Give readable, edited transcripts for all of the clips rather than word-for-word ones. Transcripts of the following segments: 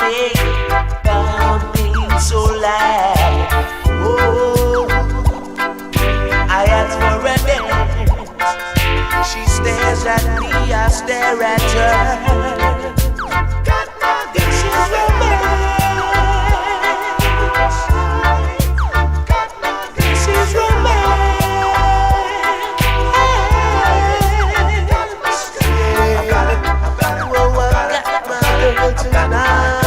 day, pumping so loud. Oh, I ask for a dance. She stares at me, I stare at her. This is romance. This is romance. I got it. Oh, I got my girl tonight.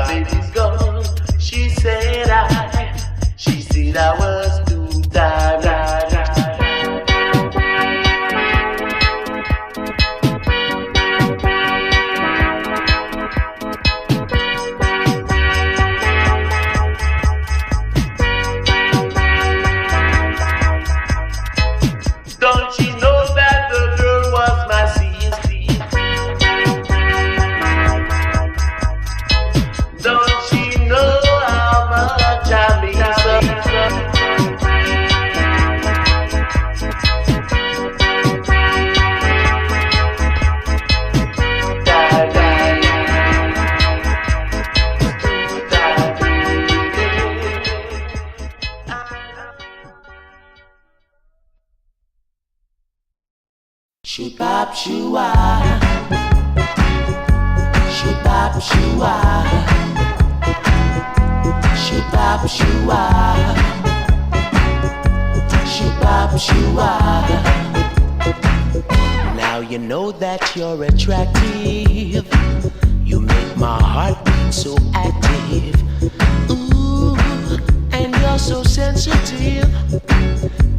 baby's gone. She said I was too tired. Don't you know that the girl was my CST? Don't you know how much I miss her? Shoot bop shoo-ah, shoot bop shoo-ah, shoot bop shoo-ah, shoot bop shoo-ah. Now you know that you're attractive. You make my heart beat so active. Ooh, and you're so sensitive.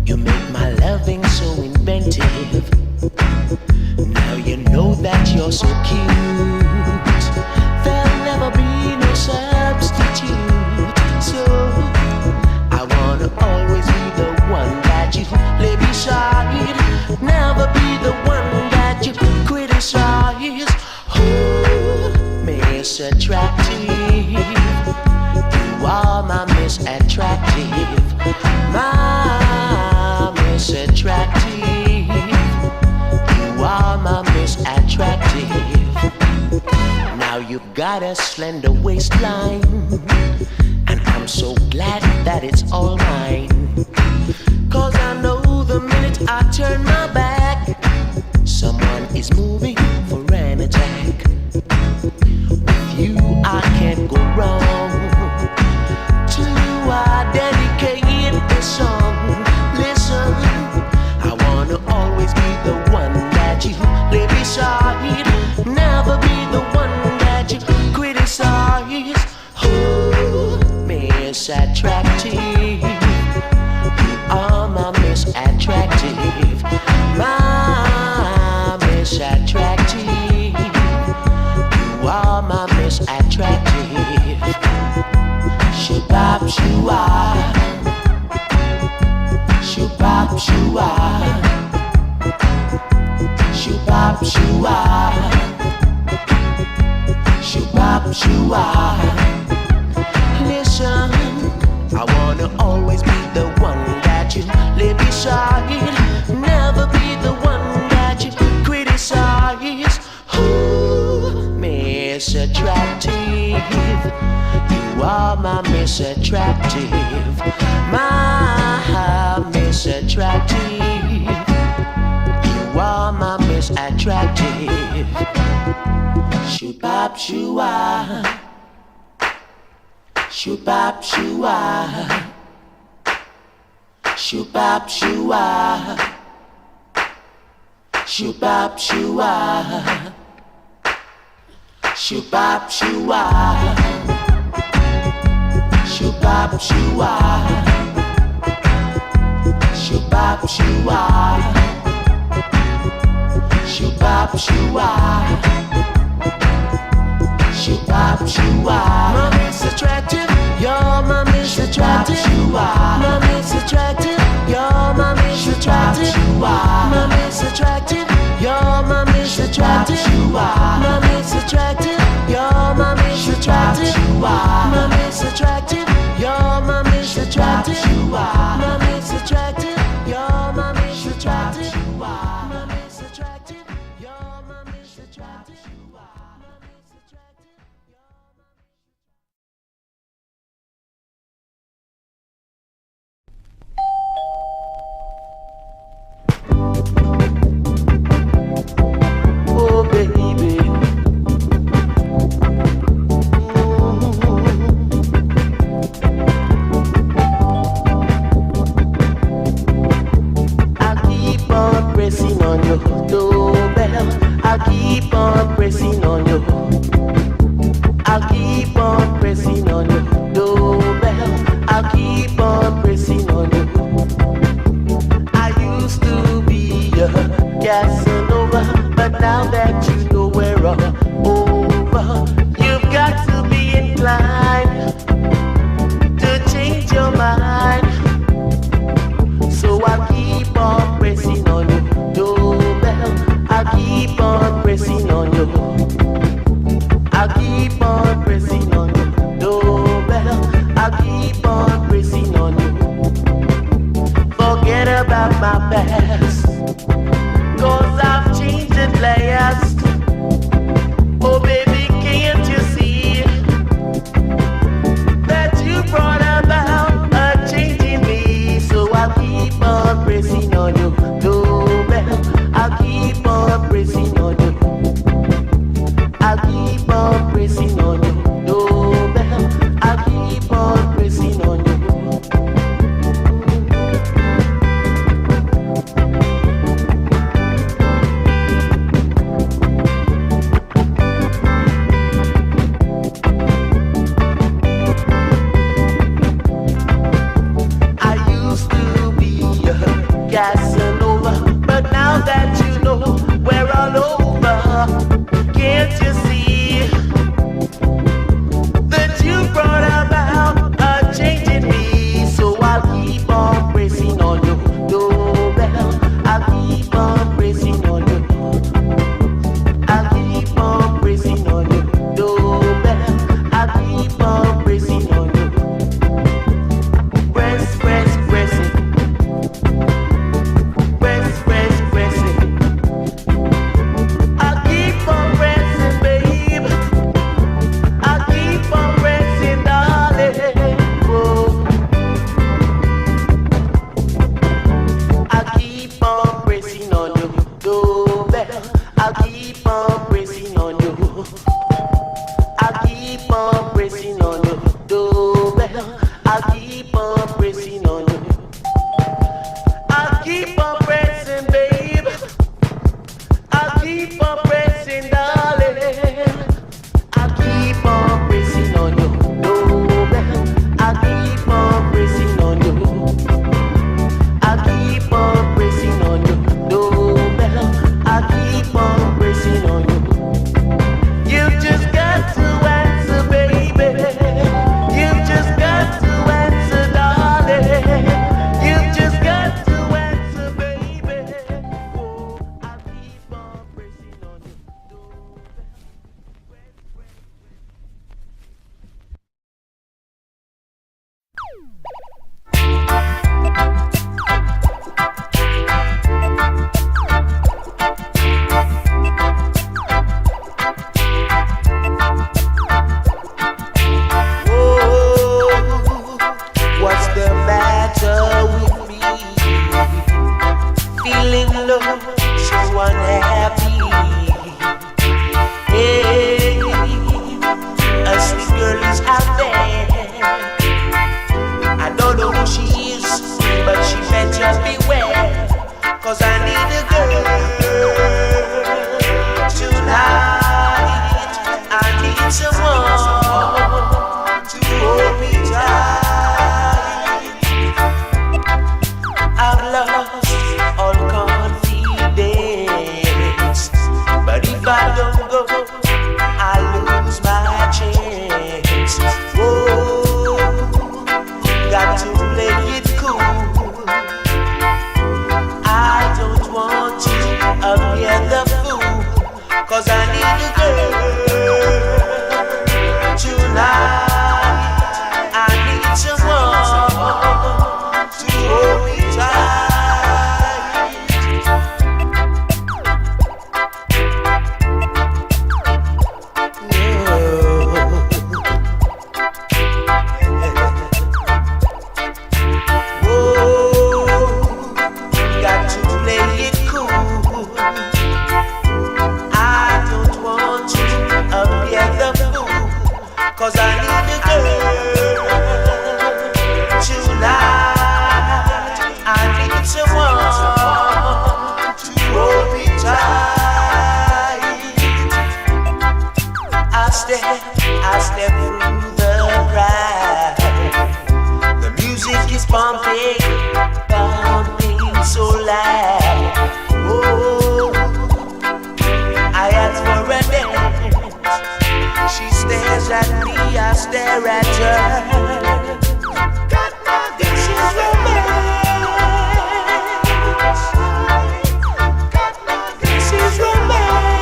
You make my loving so inventive. Now you know that you're so cute. There'll never be no substitute. So I wanna always be the one that you lay beside. Never be the one that you criticize. Oh, Miss Attractive, you are my Miss Attractive, my Miss Attractive. You are my Miss Attractive. Now you've got a slender waistline, and I'm so glad that it's all mine. 'Cause I know the minute I turn my back, someone is moving for an attack. With you I can't go wrong. To you I dedicate this song. Listen, I wanna always be the one that you lay beside. Never be the one that you criticize. Oh, Miss Attractive, you are my Miss Attractive, my Miss Attractive. You are my Miss Attractive. Shoo-bop shoo-ah, shoo-bop shoo-ah, shoo-bop shoo-ah, shoo-bop shoo-ah. Listen, I wanna always be the one that you lay beside. Never be the one that you criticize. Oh, Miss Attractive, you are my Miss Attractive, my Miss Attractive. You are my Miss Attractive. Shoot-bop shoo-ah, shoot-bop shoo-ah, shoot-bop shoo-ah, shoot-bop shoo-ah, shoot-bop shoo-ah, shoot-bop shoo-ah, shoot-bop shoo-ah, shoot-bop shoo-ah, shoot-bop shoo-ah. My Miss Attractive, you're my Miss Attractive. My Miss Attractive, you're my Miss Attractive. My Miss Attractive, you're my Miss Attractive. My Miss Attractive, you're my Miss Attractive. My Miss Attractive, you're my Miss Attractive. My Miss Attractive, you're my Miss Attractive. My Miss Attractive, you're my Miss Attractive. Oh baby, on your doorbell. I'll keep on pressing on you. I used to be a Casanova, but now that you know we're all over, you've got to be inclined to change your mind. So I'll keep on pressing on your doorbell. I'll keep on pressing on you. I'll keep on pressing on your doorbell. I'll keep on pressing on you. Forget about my past, 'cause I've changed it last. Oh baby, can't you see that you brought about a change in me? So I'll keep on pressing on your doorbell. I'll keep on pressing on you. I'll keep on pressing on your doorbell. I'll keep on pressing on you. I used to be a Casanova, but now that you know we're all over, can't you see that you brought about a change in me? So I'll keep on pressing on your doorbell. I'll keep on pressing on you. I'll keep on pressing on your doorbell. I'll keep on pressing on you. Press, press, press it. Press, press, press it. I'll keep on pressing, babe. I'll keep on pressing, darling. Oh. I'll keep on pressing on your doorbell. I'll keep on pressing on you. I'll keep on pressing on your doorbell. I'll keep on pressing on you. I'll keep on pressing, babe. I'll keep on pressing, darling. I'll keep on pressing on your doorbell. I'll keep on pressing on you. I'll keep on pressing on your doorbell. I'll keep on pressing on you. You just got to answer, baby. You just got to answer, darling. You just got to answer, baby. Oh, I'll keep on pressing on your doorbell. Oh, what's the matter with me? Feeling low, so unhappy. Hey, a sweet girl is out there. I don't know who she is, but she better beware. 'Cause I need a girl tonight. I need someone to hold me tight. I've lost all confidence, but if I don't go, I lose my chance. Oh, got to play it cool. I don't want to appear the fool, 'cause I need a girl tonight. I need someone to hold me tight. Oh, got to play it cool. I don't want to appear the fool, 'cause I need a girl tonight. I need someone to hold me tight. I step through the crowd. stare at her. This is romance. This is romance.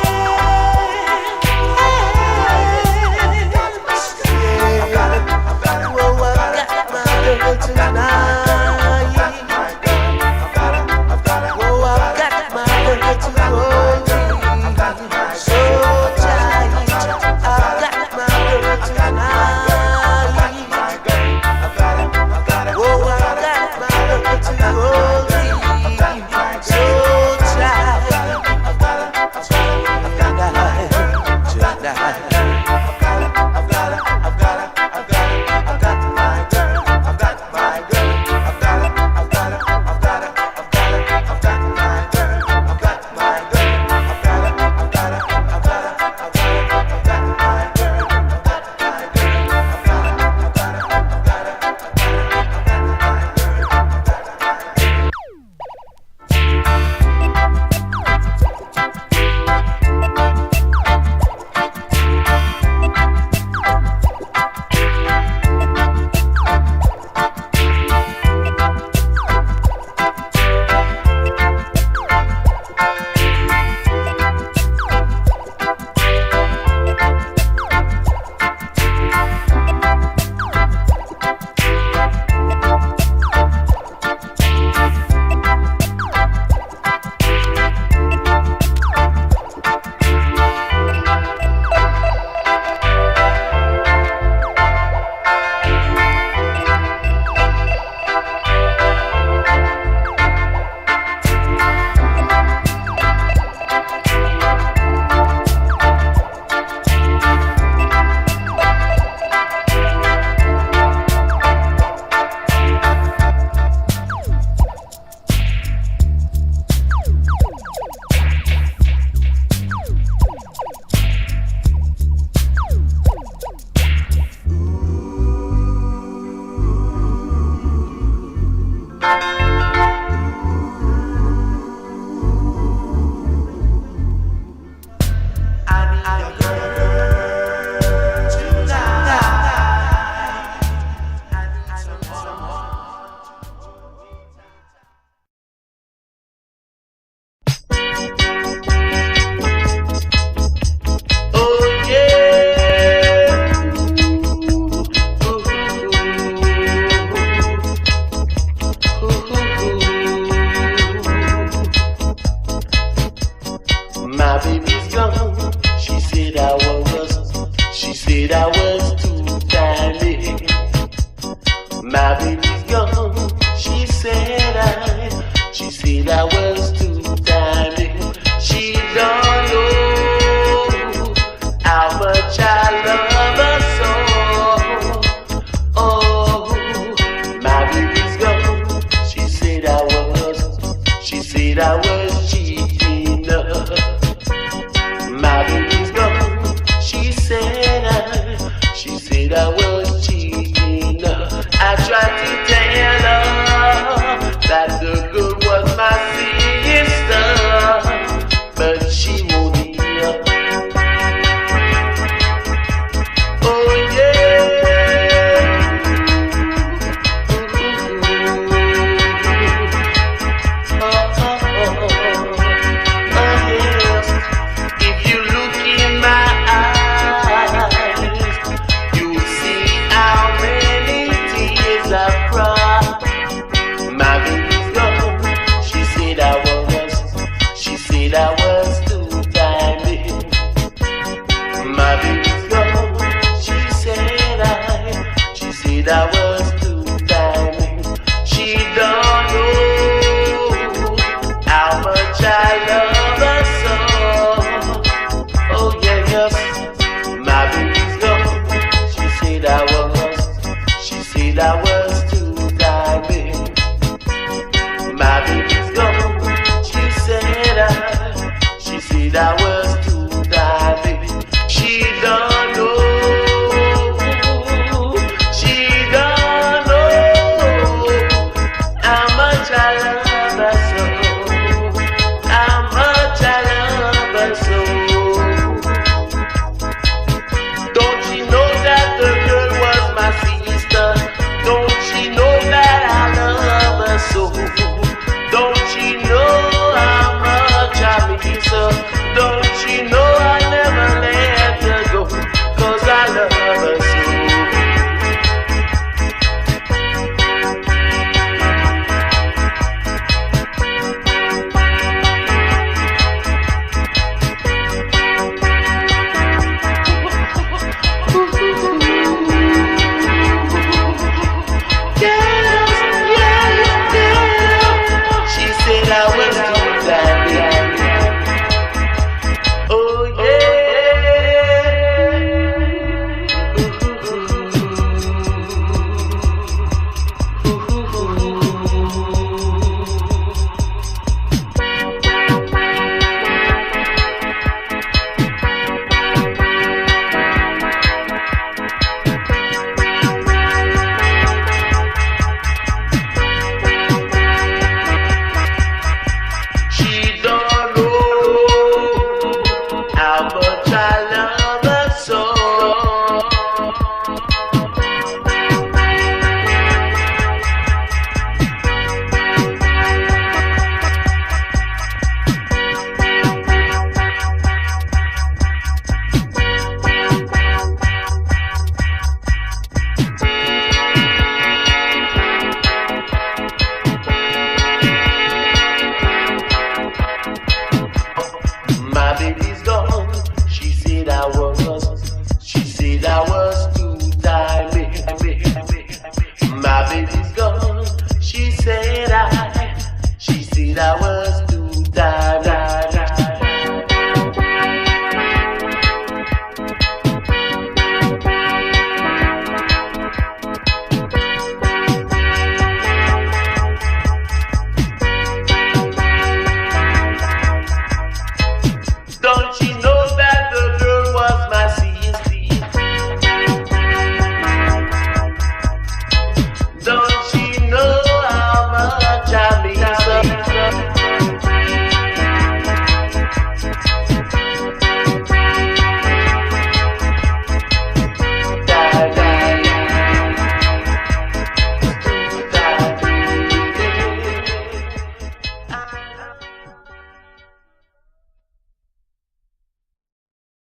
I've got my girl tonight. That was